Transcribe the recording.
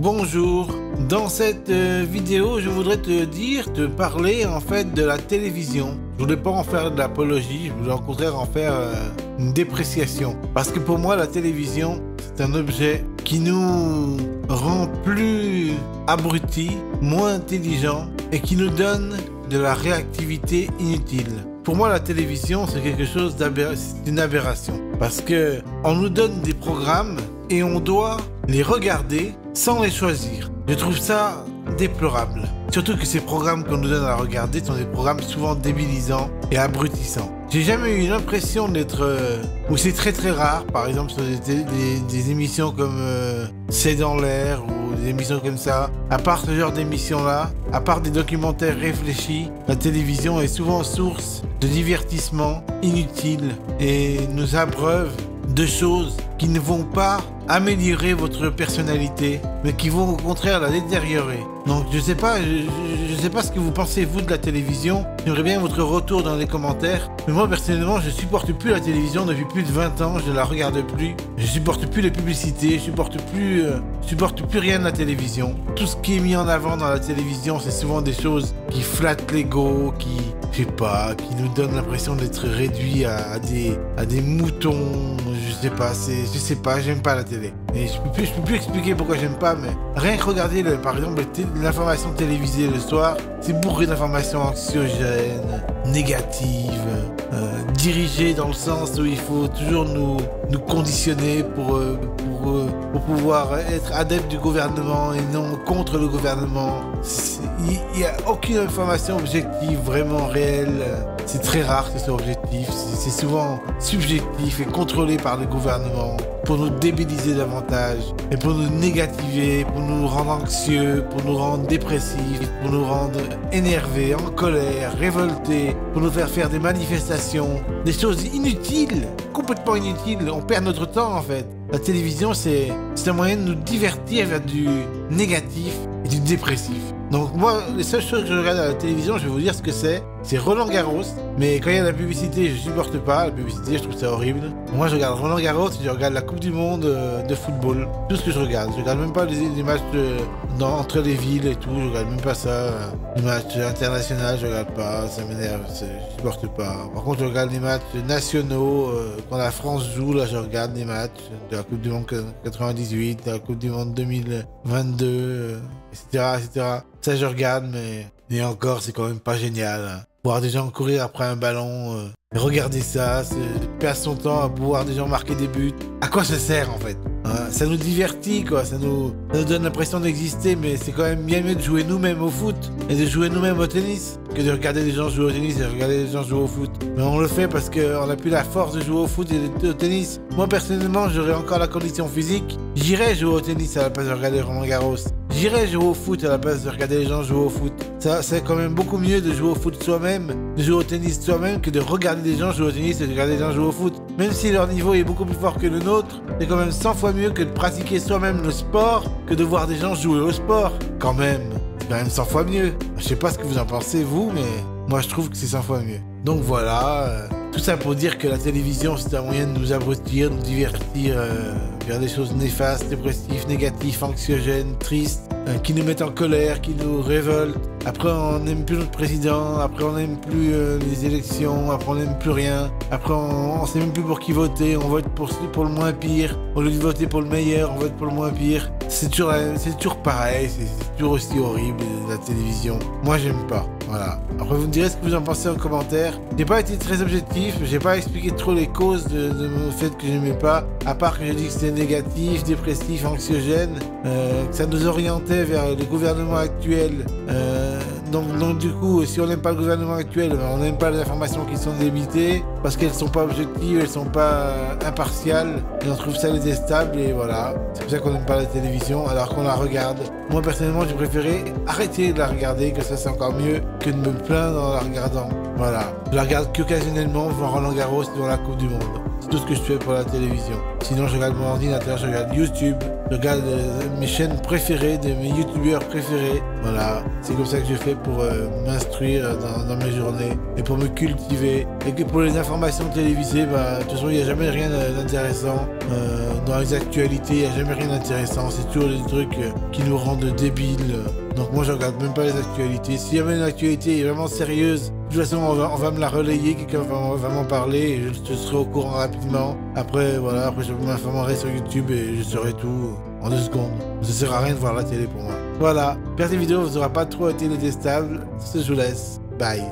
Bonjour, dans cette vidéo je voudrais te parler en fait de la télévision. Je voulais pas en faire de l'apologie, je voulais au contraire en faire une dépréciation. Parce que pour moi la télévision c'est un objet qui nous rend plus abrutis, moins intelligents et qui nous donne de la réactivité inutile. Pour moi la télévision c'est quelque chose d'une aberration. Parce que on nous donne des programmes et on doit les regarder sans les choisir. Je trouve ça déplorable. Surtout que ces programmes qu'on nous donne à regarder sont des programmes souvent débilisants et abrutissants. J'ai jamais eu l'impression d'être... ou c'est très très rare, par exemple sur des émissions comme C'est dans l'air ou des émissions comme ça. À part ce genre d'émissions-là, à part des documentaires réfléchis, la télévision est souvent source de divertissement inutile et nous abreuve de choses qui ne vont pas améliorer votre personnalité, mais qui vont au contraire la détériorer. Donc je sais pas ce que vous pensez vous de la télévision. J'aimerais bien votre retour dans les commentaires. Mais moi personnellement, je supporte plus la télévision depuis plus de 20 ans. Je ne la regarde plus. Je supporte plus les publicités. Je supporte plus rien de la télévision. Tout ce qui est mis en avant dans la télévision, c'est souvent des choses qui flattent l'ego, qui nous donnent l'impression d'être réduits à des moutons. Je sais pas, j'aime pas la télé. Et je peux plus expliquer pourquoi j'aime pas, mais rien que regarder par exemple l'information télévisée le soir, c'est bourré d'informations anxiogènes, négatives, dirigées dans le sens où il faut toujours nous conditionner pour pouvoir être adepte du gouvernement et non contre le gouvernement. Il n'y a aucune information objective, vraiment réelle. C'est très rare que ce soit objectif. C'est souvent subjectif et contrôlé par le gouvernement pour nous débiliser davantage et pour nous négativer, pour nous rendre anxieux, pour nous rendre dépressifs, pour nous rendre énervés, en colère, révoltés, pour nous faire des manifestations, des choses inutiles, complètement inutiles. On perd notre temps en fait. La télévision, c'est un moyen de nous divertir vers du négatif et du dépressif. Donc moi, les seules choses que je regarde à la télévision, je vais vous dire ce que c'est Roland Garros. Mais quand il y a la publicité, je supporte pas la publicité, je trouve ça horrible. Moi, je regarde Roland Garros et je regarde la Coupe du Monde de football. Tout ce que je regarde. Je regarde même pas les matchs entre les villes et tout. Je regarde même pas ça. Les matchs internationaux, je regarde pas. Ça m'énerve. Je supporte pas. Par contre, je regarde les matchs nationaux. Quand la France joue, là, je regarde les matchs de la Coupe du Monde 98, de la Coupe du Monde 2022, etc., etc. Ça, je regarde, mais... Et encore, c'est quand même pas génial. Hein. Voir des gens courir après un ballon, regarder ça, perdre son temps à voir des gens marquer des buts. À quoi ça sert, en fait? Hein, ça nous divertit, quoi. Ça nous donne l'impression d'exister, mais c'est quand même bien mieux de jouer nous-mêmes au foot et de jouer nous-mêmes au tennis que de regarder des gens jouer au tennis et de regarder des gens jouer au foot. Mais on le fait parce qu'on n'a plus la force de jouer au foot et au tennis. Moi, personnellement, j'aurais encore la condition physique. J'irais jouer au tennis à la place de regarder Roland Garros. J'irais jouer au foot à la place de regarder les gens jouer au foot. Ça, c'est quand même beaucoup mieux de jouer au foot soi-même, de jouer au tennis soi-même, que de regarder des gens jouer au tennis et de regarder des gens jouer au foot. Même si leur niveau est beaucoup plus fort que le nôtre, c'est quand même 100 fois mieux que de pratiquer soi-même le sport, que de voir des gens jouer au sport. Quand même, c'est quand même 100 fois mieux. Je sais pas ce que vous en pensez, vous, mais moi je trouve que c'est 100 fois mieux. Donc voilà, tout ça pour dire que la télévision c'est un moyen de nous abrutir, de nous divertir vers des choses néfastes, dépressives, négatives, anxiogènes, tristes, qui nous mettent en colère, qui nous révoltent. Après on n'aime plus notre président, après on n'aime plus les élections, après on n'aime plus rien, après on sait même plus pour qui voter, on vote pour le moins pire, au lieu de voter pour le meilleur, on vote pour le moins pire. C'est toujours pareil, c'est toujours aussi horrible la télévision. Moi j'aime pas, voilà. Après vous me direz ce que vous en pensez en commentaire. J'ai pas été très objectif, j'ai pas expliqué trop les causes de mon fait que j'aimais pas, à part que j'ai dit que c'était négatif, dépressif, anxiogène, que ça nous orientait vers le gouvernement actuel. Donc du coup, si on n'aime pas le gouvernement actuel, on n'aime pas les informations qui sont débitées, parce qu'elles sont pas objectives, elles sont pas impartiales, et on trouve ça détestable, et voilà. C'est pour ça qu'on n'aime pas la télévision, alors qu'on la regarde. Moi personnellement, j'ai préféré arrêter de la regarder, que ça c'est encore mieux que de me plaindre en la regardant. Voilà. Je la regarde qu'occasionnellement, voir Roland Garros devant la Coupe du Monde. C'est tout ce que je fais pour la télévision. Sinon, je regarde mon ordinateur, je regarde YouTube, je regarde mes chaînes préférées, de mes youtubeurs préférés. Voilà, c'est comme ça que je fais pour m'instruire dans mes journées et pour me cultiver. Et que pour les informations télévisées, bah, de toute façon, il n'y a jamais rien d'intéressant. Dans les actualités, il n'y a jamais rien d'intéressant. C'est toujours des trucs qui nous rendent débiles. Donc moi, je regarde même pas les actualités. S'il y avait une actualité vraiment sérieuse, de toute façon, on va me la relayer, quelqu'un va m'en parler et je serai au courant rapidement. Après, voilà, après je m'informerai sur YouTube et je saurai tout en 2 secondes. Ça sert à rien de voir la télé pour moi. Voilà, faire des vidéos ne sera pas trop été détestable. Je vous laisse. Bye.